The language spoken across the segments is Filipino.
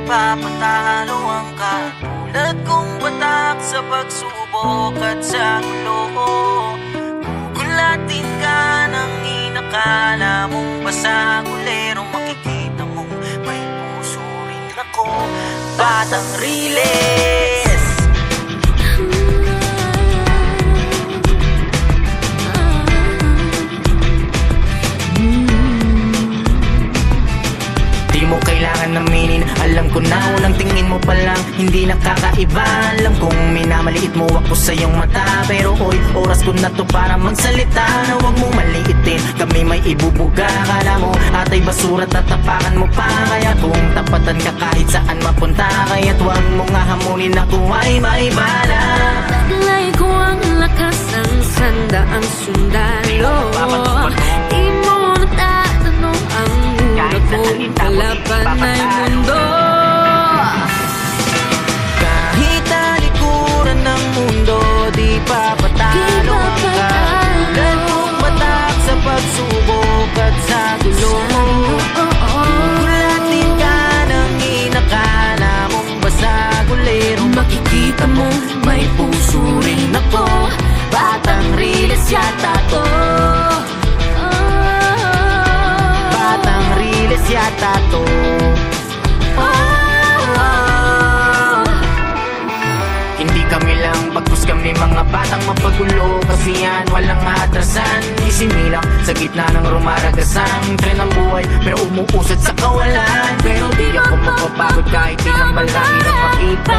papatalo ang katulad kong batak sa pagsubok at sa gulo. Gugulatin ka ng inakala mong basagulero, makikita mong may puso rin ako, batang riles. Di mo kailangan aminin, alam ko na unang tingin mo pa lang hindi nakakaiba. Alam kong minamaliit mo ako sa iyong mata, pero oy, oras ko na to para magsalita. Na huwag mong maliitin, kami may ibubuga. Kala mo atay basura, tatapakan mo pa. Kaya kung tapatan ka kahit saan mapunta, kaya't huwag mo nga hamunin ako ay may bala. Taglay ko ang lakas ng sandaang sundalo. Di mo natatanong ang muna kong kalaban ay mundo. Kahit talikuran ng mundo, di papatalo ang katulad kong batak sa pagsubok at sa gulo. Gulatin ka ng inakala mong basagulero, makikita mo may puso rin ako, batang riles yata to. Batang riles yata to. Hindi kami lang, bagkus kami mga batang mapagulo. Kasi yan, walang atrasan, isinilang sa gitna ng rumaragasan tren ng buhay, pero umuusad sa kawalan. Pero di ako mapapagod kahit ilang balangin ang makita.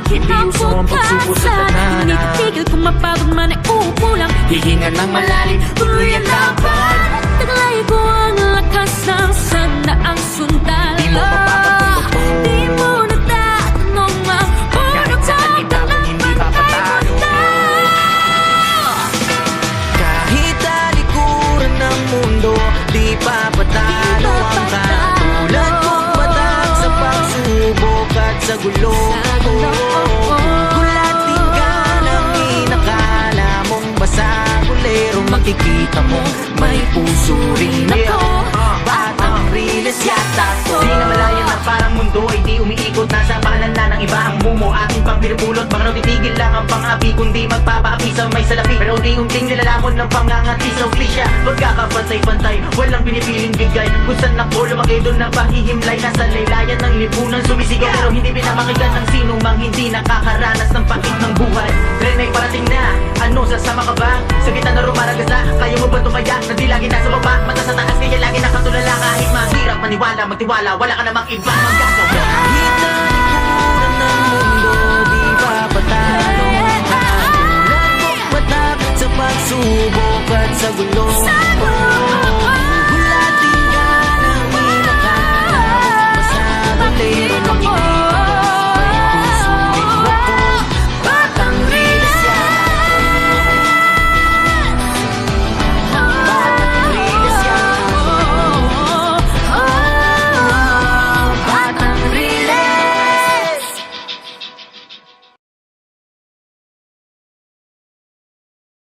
Hindi uso ang pagsuko sa tadhana. Hindi titigil kung mapagod man ay uupo lang. Hihinga ng malalim, tuloy ang laban. Taglay ko ang lakas ng sandaang sundalo. Di mo mapapatungkot, di mo natatanong ang kahit saan itabang hindi papatalo. Kahit talikuran ng mundo, di papatalo ang katulad kong batak sa pagsubok at sa gulo. Gulatin ka ng inakala mong basagulero, makikita mo may puso rin ako, batang riles yata to. Di na malaya na parang mundo ay di umiikot, nasa paanan na ng iba ang mumo, ating pang pinupulot. Baka raw titigil lang ang pang-api, kundi magpapaapi sa may salapi. Pero unti-unting nilalamon ng pangangati sa uklisya, magkakapantay-pantay, walang pinipiling bigay. Kung saan ako lumaki doon na pahihimlay, nasa laylayan ng lipunan sumisigaw, pero hindi pinamakigan ng sino mang hindi nakakaranas ng pakit ng buhay. Tren ay parating na, ano sasama ka ba? Sa gitna na rumaragas na, kaya mo ba tumaya? Na di lagi nasa baba, mata sa taas, kaya lagi nakatulala. Kahit mahirap maniwala, magtiwala, wala ka namang iba magkasama. Kahit talikuran ng mundo, di papatalo ang katulad kong batak sa pagsubok at sa gulo.